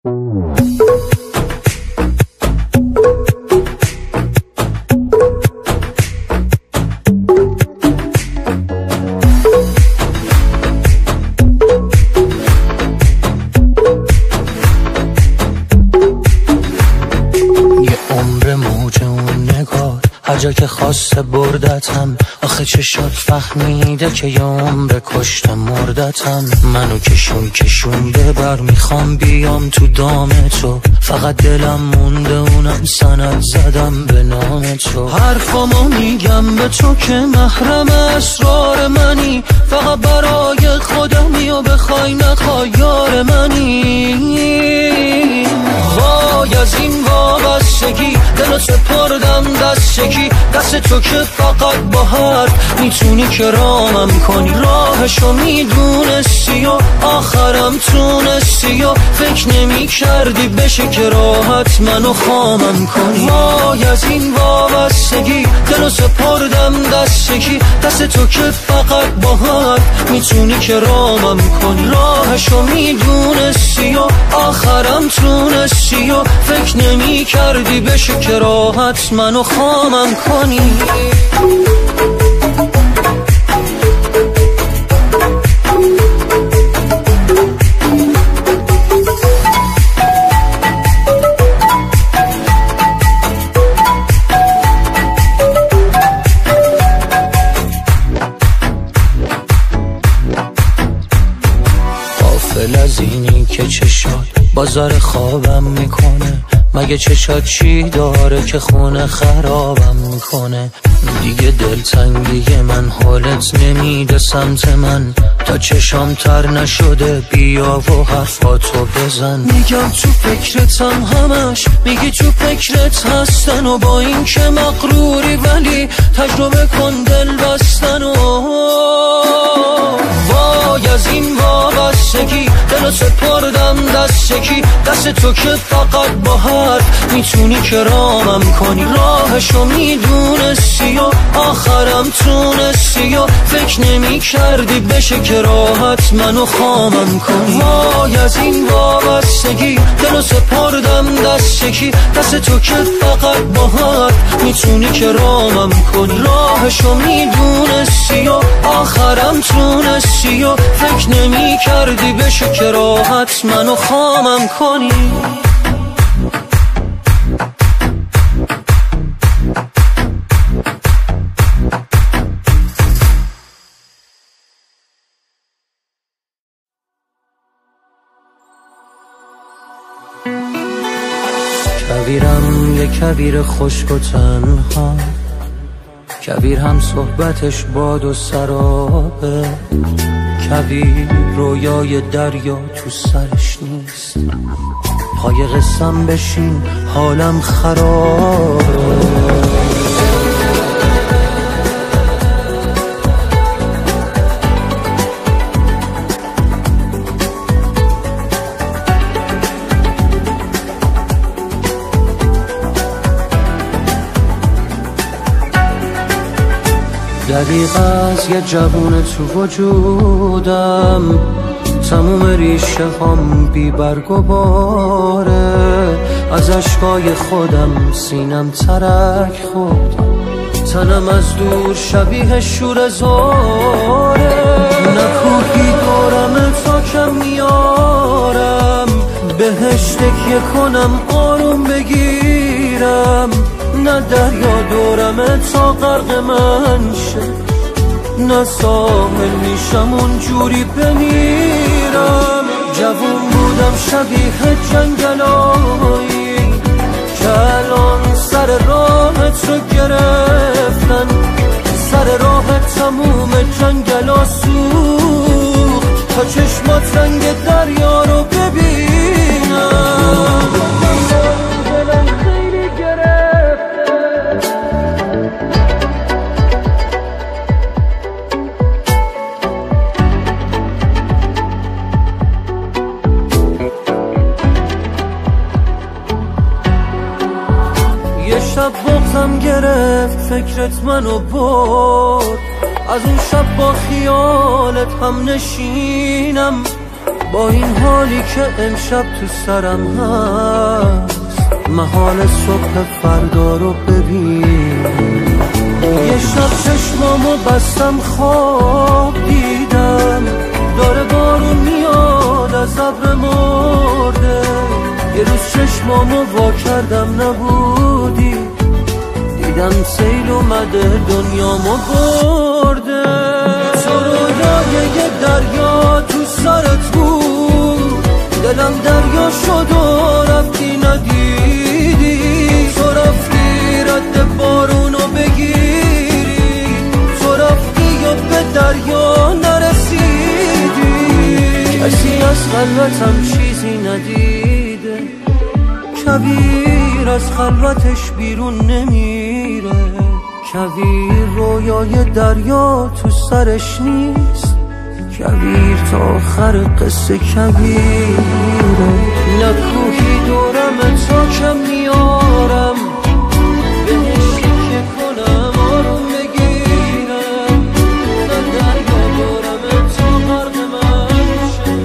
هر جا که خواسته بردتم، آخه چشات فهمیده که یه عمر کشته مردتم. منو کشون ببر، میخوام بیام تو دام تو، فقط دلم مونده اونم سند زدم به نام تو. حرفامو میگم به تو که محرم اسرار منی، فقط برای خودمی و بخوای نخوای یار منی. وای از این وابستگی دلو سپردم دست یکی، دست تو که فقط با حرف میتونی که رامم کنی. راهشو میدونستی و آخرم تونستی و فکر نمی کردی بشه که راحت منو خامم کنی. وای از این وابستگی دلو سپردم دست یکی، دست تو که فقط با حرف میتونی که رامم کنی. راهشو میدونستی و آخرم تونستی و فکر نمی کردی بشه که راحت منو خامم کنی. غافل از اینی که چشات بازار خوابم میکنه، مگه چشات چی داره که خونه خرابم میکنه. دیگه دلتنگی من حالت نمیده سمت من، تا چشام تر نشده بیا و حرفاتو بزن. میگم تو فکرتم همش، میگی تو فکرت هستن و با این که مغروری ولی تجربه کن دل بستن. و وای از این وابستگی دلو سپردم دست یکی، دست تو که فقط با حرف میتونی که رامم کنی. راهشو میدونستی و آخرم تونستی و فکر نمی کردی بشه که راحت منو خامم کنی. وای از این وابستگی دلو سپردم دست یکی، دست تو که فقط با حرف میتونی که رامم کنی. راهشو میدونستی و آخرم تونستی و فکر نمی کردی بشه که راحت منو خامم کنی. کویرم یه کویر خشک و تنها، کویر هم صحبتش باد و سرابه. کویر رویای دریا تو سرش نیست، پای قسم بشین حالم خرابه. دریغ از یه جوون تو وجودم، تموم ریشه هم بی برگ و باره. از اشکای خودم سینم ترک خورد، تنم از دور شبیه شور زاره. نکوهی دورم تا کم میارم، بهش تکیه کنم آروم بگیرم. نه دریا دورمه تا غرق من شه، نه ساحل میشم اونجوری بمیرم. جوون بودم شبیه جنگلایی که الان سر راهت رو گرفتن. سر راه تموم جنگلا سوخت تا چشمات رنگ دریا رو ببینم. دلم خیلی شب بغزم گرفت فکرت منو برد، از اون شب با خیالت هم نشینم. با این حالی که امشب تو سرم هست محال صبح فردا رو ببین. یه شب چشمامو بستم خواب دیدم داره بارون میاد از ابر مرده. یه روز چشمامو وا کردم نبودی، دیدم سیل اومده دنیامو برده. تو رویای یه دریا تو سرت بود، دلم دریا شد و رفتی ندیدی. تو رفتی رد بارونو بگیری، تو رفتی و به دریا نرسیدی. کسی از خلوتم چیزی ندیده، کویر از خلوتش بیرون نمیره. کویر رویای دریا تو سرش نیست، کویر تا آخر قصه کویره. نه کوهی دورم تا کم میارم، بهش که کنم آروم بگیرم. نه دریا دورم تا غرق من شم،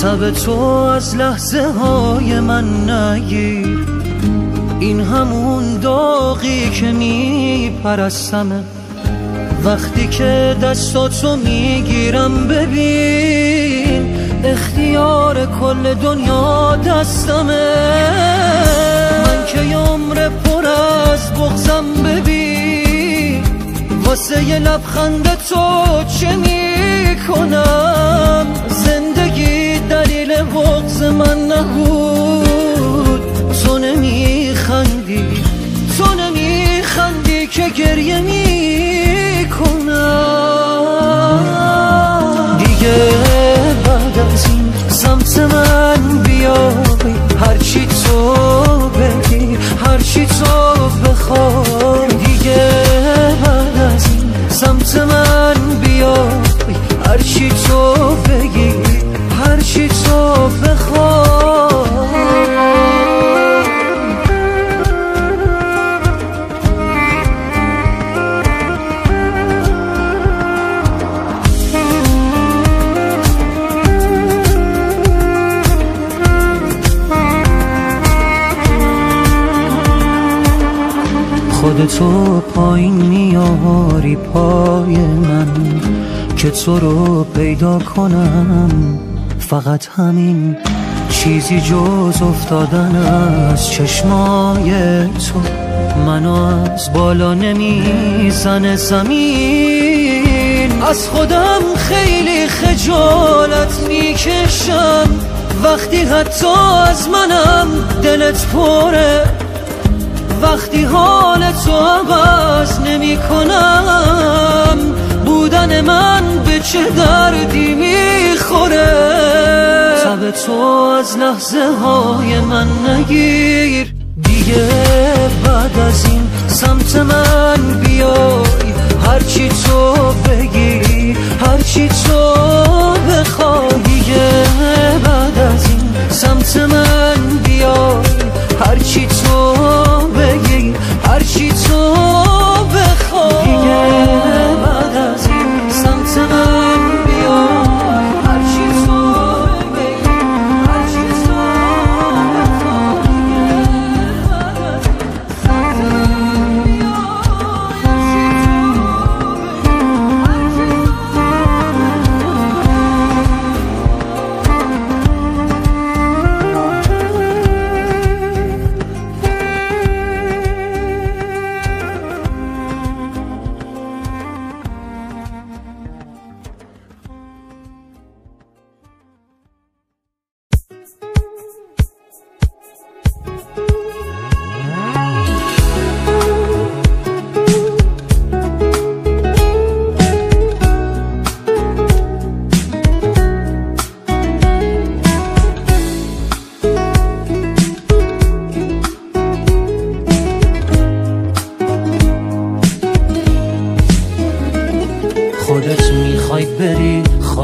تب تو از لحظه های من نگیر، این همون داغی که میپرستمه. وقتی که دستاتو میگیرم ببین، اختیار کل دنیا دستمه. من که عمر پر از بغضم ببین، واسه یه لبخند تو چه میکنم. زندگی دلیل بغض من نبود، تو نمیخندی، تو نمیخندی که گریه میکنم. دیگه بعد از این سمت من بیای، هرچی تو بگی، هرچی تو بخوای. دیگه بعد از این سمت من بیای، هرچی تو بگی، هرچی تو بخوای. خودتو پایین میاری پای من، که تو رو پیدا کنم. فقط همین چیزی جز افتادن از چشمای تو منو از بالا نمیزنه زمین. از خودم خیلی خجالت میکشم، وقتی حتی از منم دلت پره. وقتی حال تو عوض نمی کنم، بودن من به چه دردی میخوره. تب تو از لحظه های من نگیر، دیگه بعد از این سمت من بیای. هرچی تو بگی، هرچی تو بخوای. دیگه بعد از این سمت من بیای، هرچی تو بگی، هرچی تو بخوای. دیگه بعد از این سمت من بیای، هرچی تو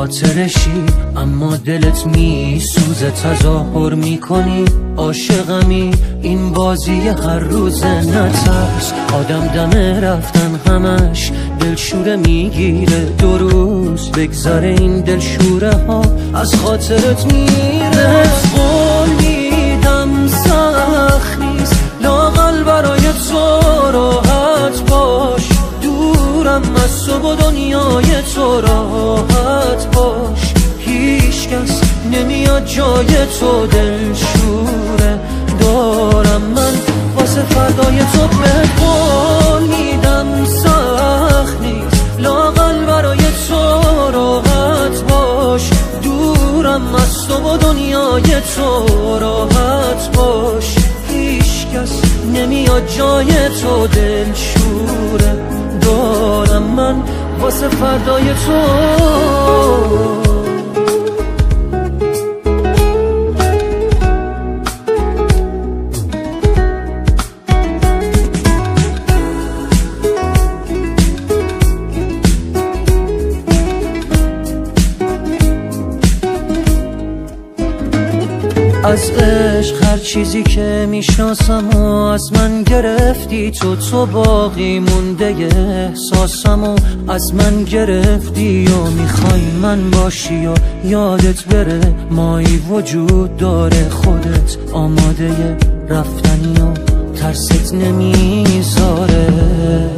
خاطرشی، اما دلت میسوزه تظاهر میکنی عاشقمی. این بازی هر روزه نترس، آدم دم رفتن همش دلشوره میگیره. 2 روز بگذره این دلشوره ها از خاطرت میره. قول میدم سخت نیست لااقل برای تو راحت باش، دورم از تو و دنیای تو راحت باش. هیچ کس نمیاد جای تو دلشوره دارم من واسه فردای تو. به قول میدم سخت نیست لااقل برای تو راحت باش، دورم از تو و دنیای تو راحت باش. هیچ کس نمیاد جای تو دلشوره دارم من واسه فردای تو. از عشق هر چیزی که میشناسم و از من گرفتی تو باقی مونده احساسم و از من گرفتی و میخوای من باشی و یادت بره مایی وجود داره، خودت آماده رفتنی و ترست نمیذاره.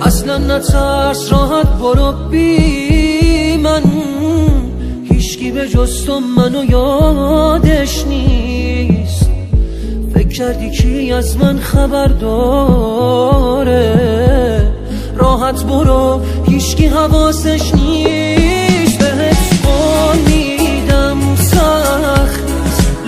اصلا نترس راحت برو بی من، هیچکی به جز تو منو یادش نیست. فکر کردی کی از من خبر داره؟ راحت برو هیچکی حواسش نیست. بهت قول میدم سخت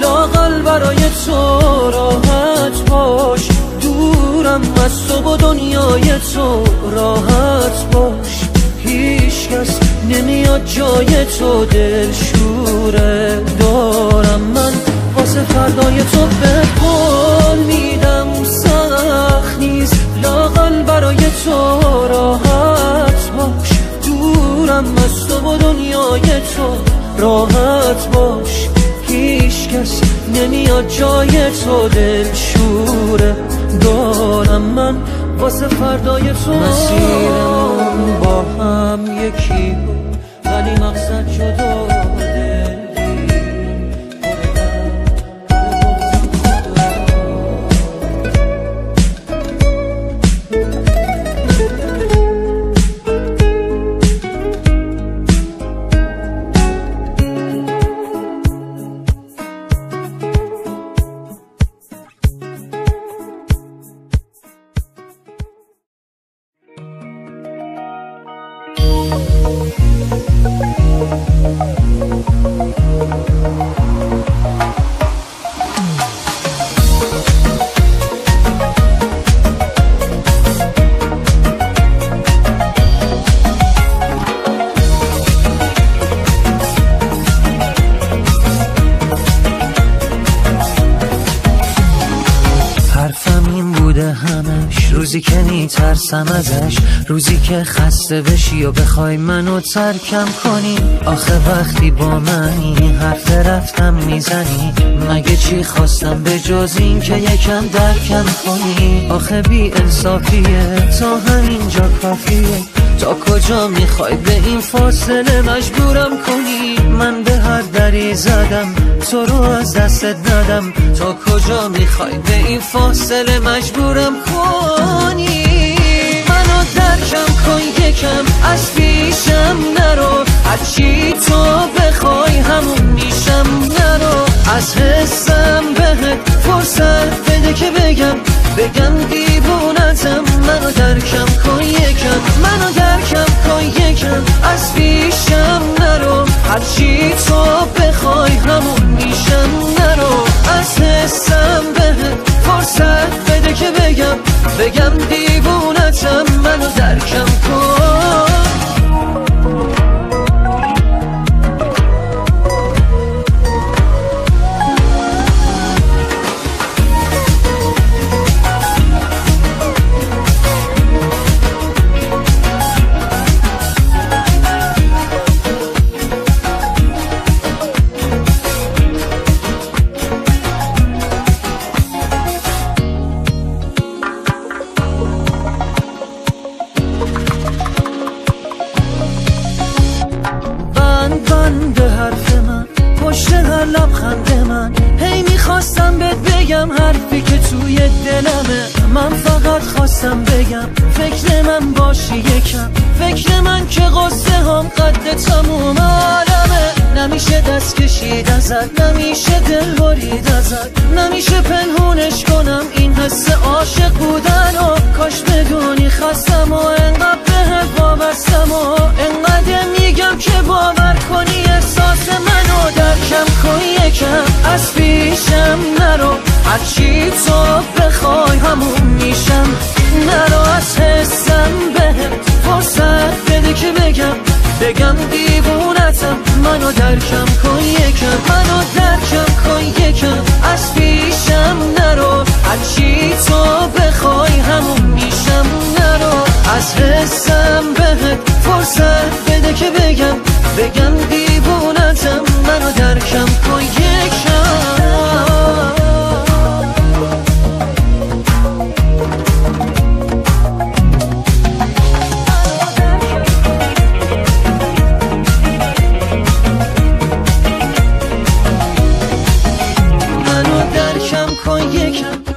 لااقل برای تو راحت باش، دورم از تو و دنیای تو راحت باش. هیچ کس نمیاد جای تو دلشوره دارم من واسه فردای تو. به قول میدم سخت نیست لااقل برای تو راحت باش، دورم از تو و دنیای تو راحت باش. هیچ کس نمیاد جای تو دلشوره دارم من واسه فردای تو. مسیرمون با هم یکی بود ولی مقصد جدا. روزی که میترسم ازش، روزی که خسته بشی و بخوای منو ترکم کنی. آخه وقتی با منی حرف رفتم میزنی، مگه چی خواستم به جز این که یکم درکم کنی. آخه بی انصافیه تا همینجا کافیه، تا کجا میخوای به این فاصله مجبورم کنی. من به هر دری زدم تو رو از دستت ندم، تا کجا میخوای به این فاصله مجبورم کنی. منو درکم کن یکم از پیشم نرو، هرچی تو بخوای همون میشم نرو. از حسم بهت فرصت بده که بگم دیوونتم. منو درکم کن یکم، منو درکم کن یکم از پیشم نرو، هرچی تو بخوای همون میشم نرو. از حسم بهت فرصت بده که بگم دیوونتم. منو درکم کن. لبخند من. هی میخواستم بهت بگم حرفی که توی دلمه، من فقط خواستم بگم فکر من باشی یکم، فکر من که قصه هم قد تموم عالمه. نمیشه دست کشید ازت، نمیشه دل برید ازت، نمیشه پنهونش کنم این حس عاشق بودن و کاش بدونی خستم و انقدر بهت وابستم و انقدر میگم که باور کنی احساس منو درکم کن یکم. از پیشم نرو، هرچی تو بخوای همون میشم. نرو از حسم بهت فرصت بده که بگم دیوونتم. منو درکم کن یکم، منو درکم کن یکم. از پیشم نرو، هرچی تو بخوای همون میشم. نرو از حسم بهت فرصت بده که بگم دیوونتم. منو درکم کن یکم.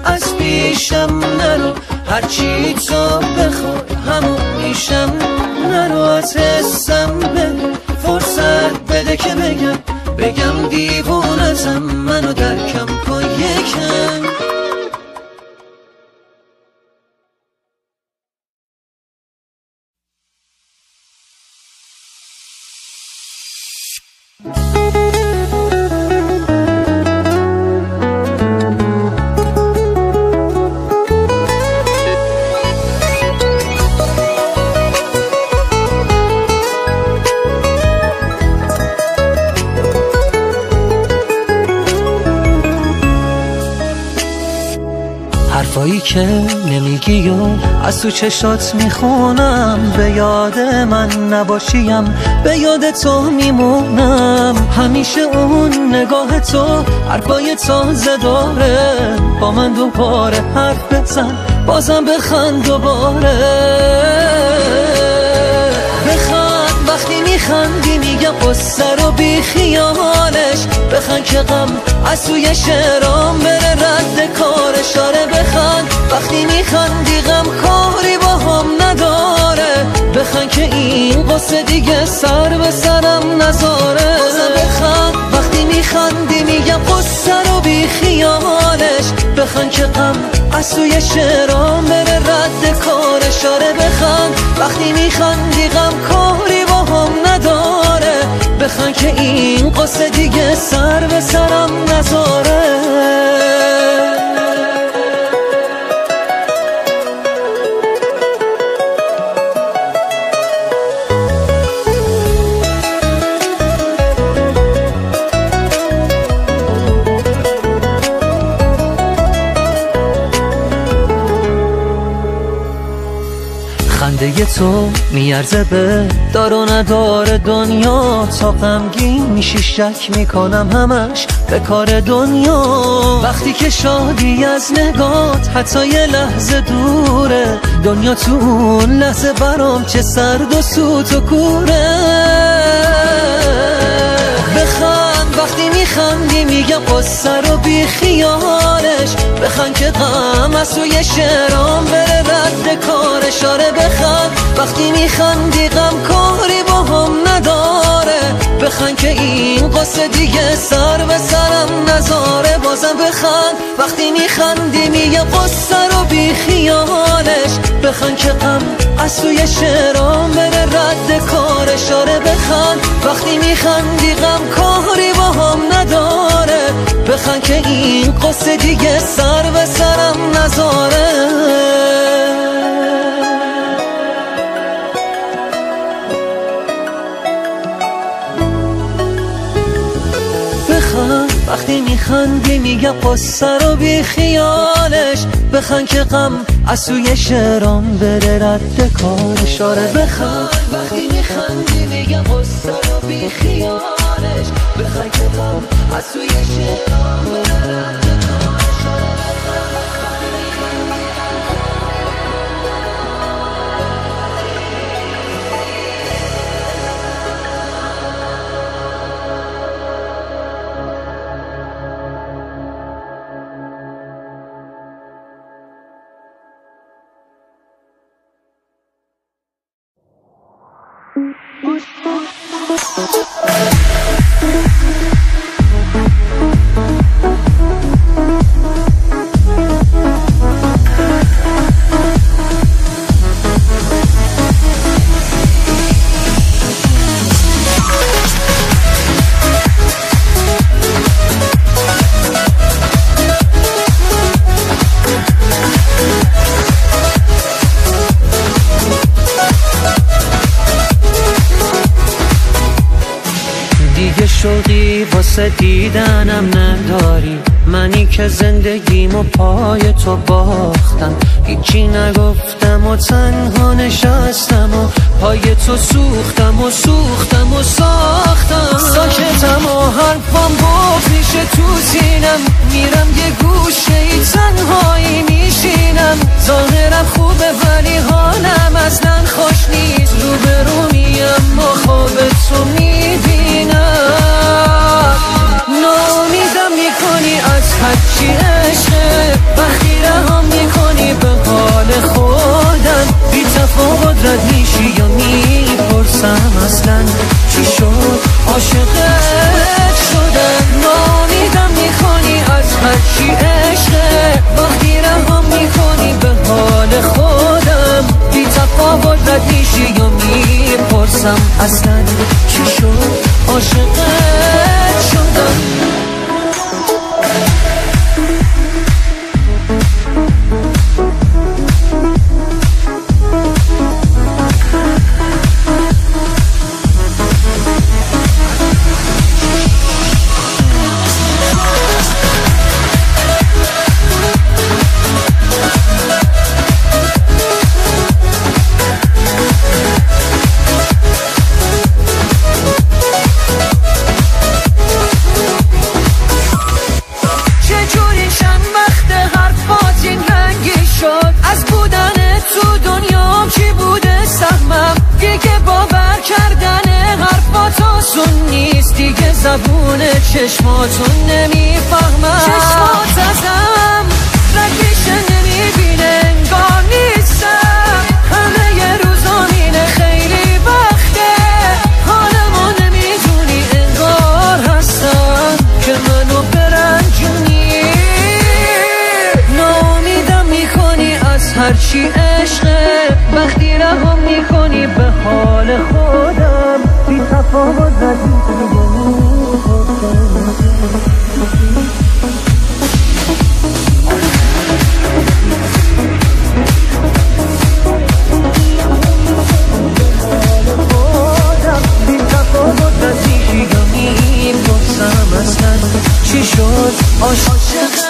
از پیشم نرو، هرچی تو بخوای همون میشم. نرو از حسم به فرصت بده که بگم دیوونتم. منو درکم کن یکم. حرفایی که نمیگی و از تو چشات میخونم، به یاد من نباشیم به یاد تو میمونم. همیشه اون نگاه تو حرفای تازه داره، با من دوباره حرف بزن بازم بخند دوباره. بخند وقتی میخندی میگم قصه رو بی خیالش. بخند که غم از توی شعرام بره رد کارش. آره بخند وقتی میخندی غم کاری با هم نداره. بخند که این قصه دیگه سر به سرم نذاره. بخند وقتی میخندی میگم قصه رو بی خیالش. بخند که غم از توی شعرام بره رد کارش. آره بخند وقتی میخندی غم کاری با هم نداره. بخند که این قصه دیگه سر به سرم نذاره. خنده تو میارزه به دار و ندار دنیا. تا غمگین میشی شک میکنم همش به کار دنیا. وقتی که شادی از نگات حتی یه لحظه دوره. دنیا تو اون لحظه برام چه سرد و سوت و کوره. بخند وقتی میخندی میگم قصه رو بی خیالش. بخند که غم از توی شعرام بره رد کارش. آره بخند وقتی میخندی غم کاری با هم نداره. بخند که این قصه دیگه سر به سرم نذاره. بازم بخند وقتی میخندی میگم قصه رو بی خیالش. بخند که غم از توی شعرام بره رد کارش. آره بخند وقتی میخندی غم کاری با هم نداره. بخند که این قصه دیگه سر به سرم نذاره. بخند وقتی میخندی میگم قصه رو بی خیالش. بخند که غم از توی شعرام بره رد کارش. آره بخند وقتی میخندی میگم قصه رو بی خیالش. بخند که غم از توی شعرام بره رد کارش. شوقی واسه دیدنم نداری، منی که زندگیمو پای تو باختم، هیچی نگفتم و تنها نشستم و پای تو سوختم و سوختم و ساختم. ساکتم و حرفم باز میشه تو سینم، میرم یه گوشه ای تنهایی میشینم. ظاهرم خوبه ولی حالم اصلا خوش نیست، روبرو میم و خواب تو میبینم. ناامیدم میکنی از هرچی عشقه، وقتی رهم میکنی به حال خودم. بی تفاوت رد میشی یا میپرسم اصلا چی شد عاشقت شدم. ناامیدم میکنی از هرچی عشقه، وقتی رهم میکنی به حال خودم. بی تفاوت رد میشی یا میپرسم اصلا چی شد عاشقت شدم. زبون چشماتون نمیفهمم، چشمات ازم رد میشه نمیبینه، انگار نیستم. همه یه روزامینه خیلی وقته، حالمو نمیدونی انگار هستم که منو برنجونی. ناامیدم میکنی از هرچی عشقه، وقتی رهم میکنی به حال خودم. بی تفاوت رد میکنی چی شد عاشقت.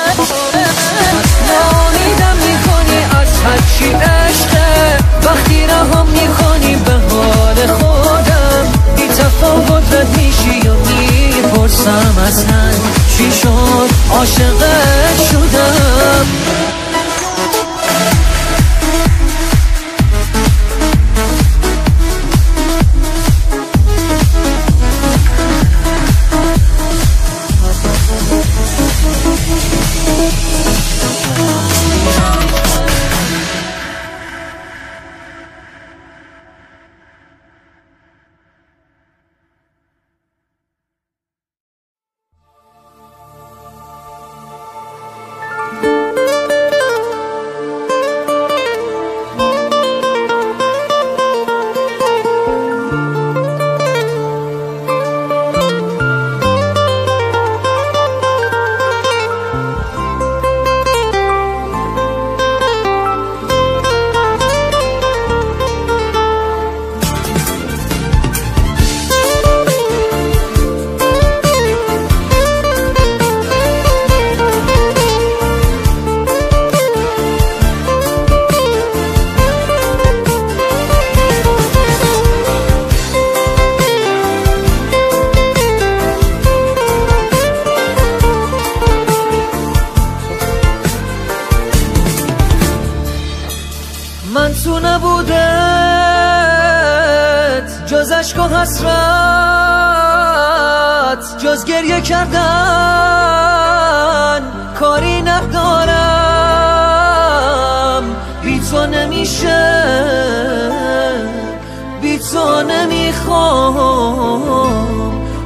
ناامیدم میکنی از هرچی عشقه، وقتی رهم میکنی به حال خودم. بی تفاوت رد میشی یا میپرسم اصلا چی شد عاشقت شدم. من تو نبودت جز عشق و حسرت، جز گریه کردن کاری ندارم. بی تو نمیشه، بی حتی نمیخوام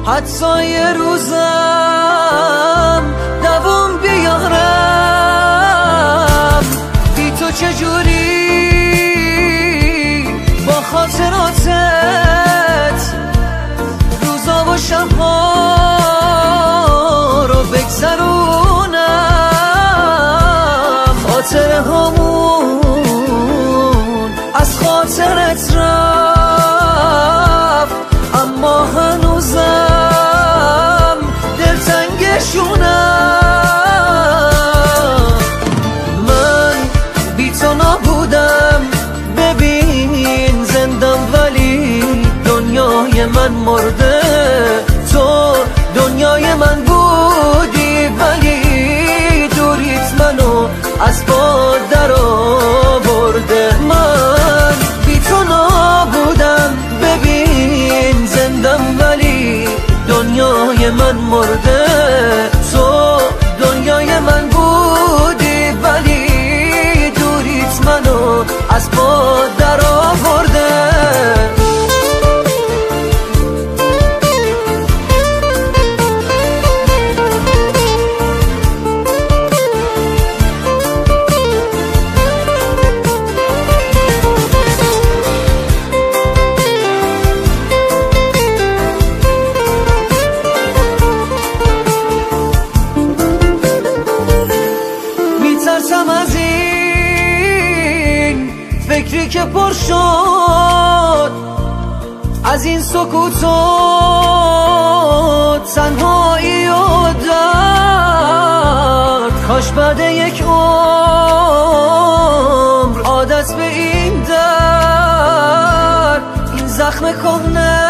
حتی یه روزم دوام بیارم. بی تو چجوری با خاطراتت روزا و شبها رو بگذرونم. خاطره هامون از خاطرت رفت اما هنوزم دلتنگشونم. من بی تو نبودم ببین زندم ولی دنیای من مرده. تو دنیای من بودی ولی دوریت منو از باد در آورده. من بی تو نبودم ببین زندم ولی دنیای من مرده. تو دنیای من بودی ولی دوریت منو از باد در آورده. فکری که پر شد از این سکوت و تنهایی و درد. کاش بعد یک عمر عادت به این درد این زخم کهنه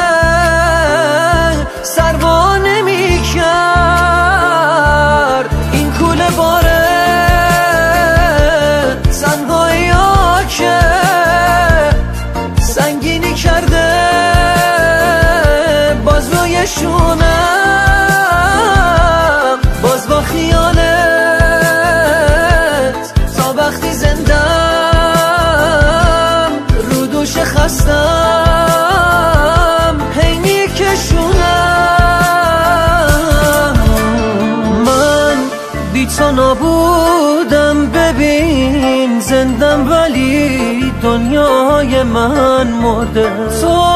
سروا نمی کرد. این کوله باره تنهایی ها که سنگینی کرده باز روی شونم. باز با خیالت تا وقتی زندم رو دوش خستم هی میکشونم. من بی تو نبودم ببین زندم ولی دنیای من مرده. تو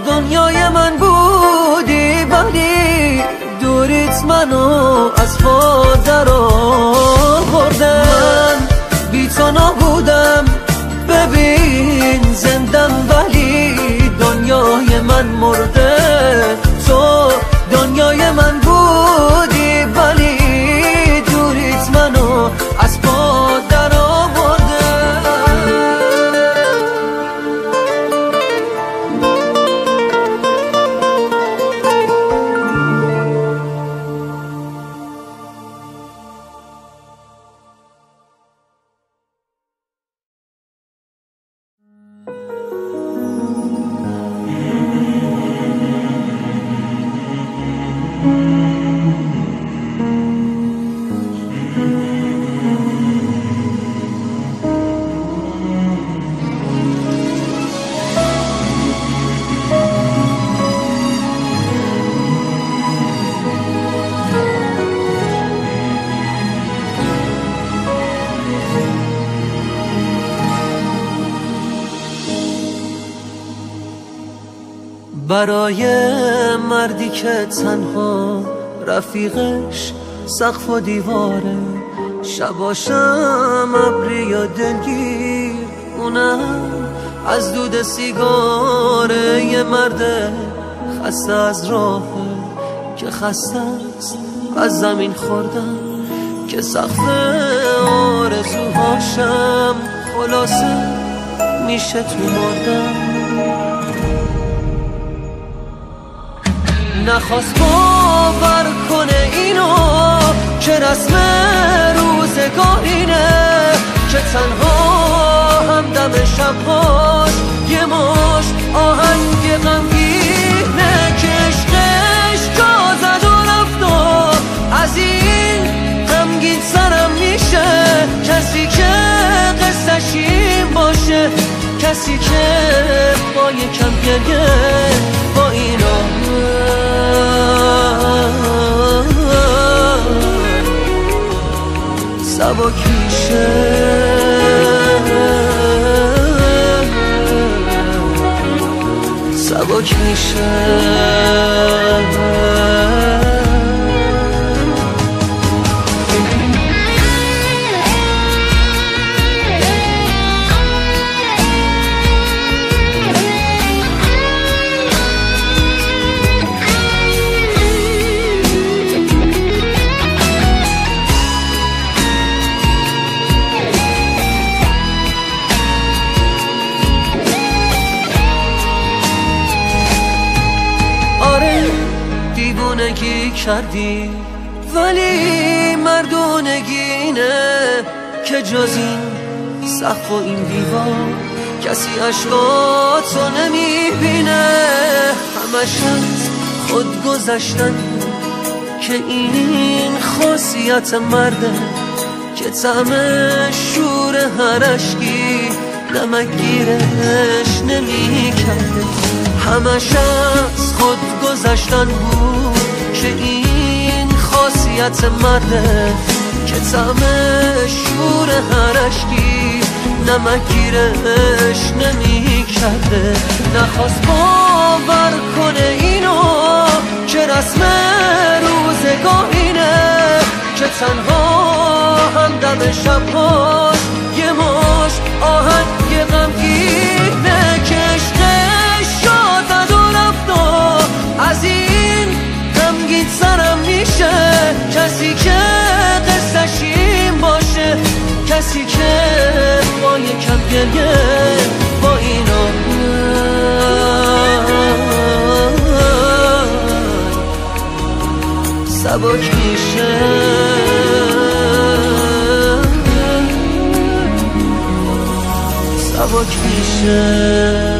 دنیای من بودی ولی دوریت منو از پا در آورده. من بی تو نبودم ببین زندم ولی دنیای من مرده. تو دنیای من بودی ولی دوریت منو از پا در آورده. برای مردی که تنها رفیقش سقف و دیواره، شباشم ابری یا دلگیر، اونم از دود سیگاره. یه مرد خسته از راهه که خسته است از زمین خوردن، که سقف آرزوهاشم خلاصه میشه تو مردن. نخواست باور کنه اینو که رسم روزگارینه، که تنها همدم شبهاش یه مشت آهنگ غمگینه، که عشقش جا زد و رفت و از این غمگین سرم میشه. کسی که قصه‌ش این باشه، کسی که با یکم گریه با اینا سبک میشه سبک میشه دیوونگی کردی ولی مردونگی اینه که جز این سقف و این دیوار کسی عشقاتو نمیبینه. همش از خود گذشتن که این خاصیت مرده که طعم شور هر عشقی نمکگیرش نمیکرده. همش از خود گذشتن بود که این خاصیت مرده که طعم شور هر عشقی نمکگیرش نمیکرده. نخواست باور کنه اینو که رسم روزگار اینه که تنها همدم شب‌هاش یه مشت آهنگ غمگینه که عشقش شاد و رفت و از این غمگین سرم میشه. کسی که قصه‌ش این باشه کسی که با یکم گریه با اینا سبک میشه سبک میشه.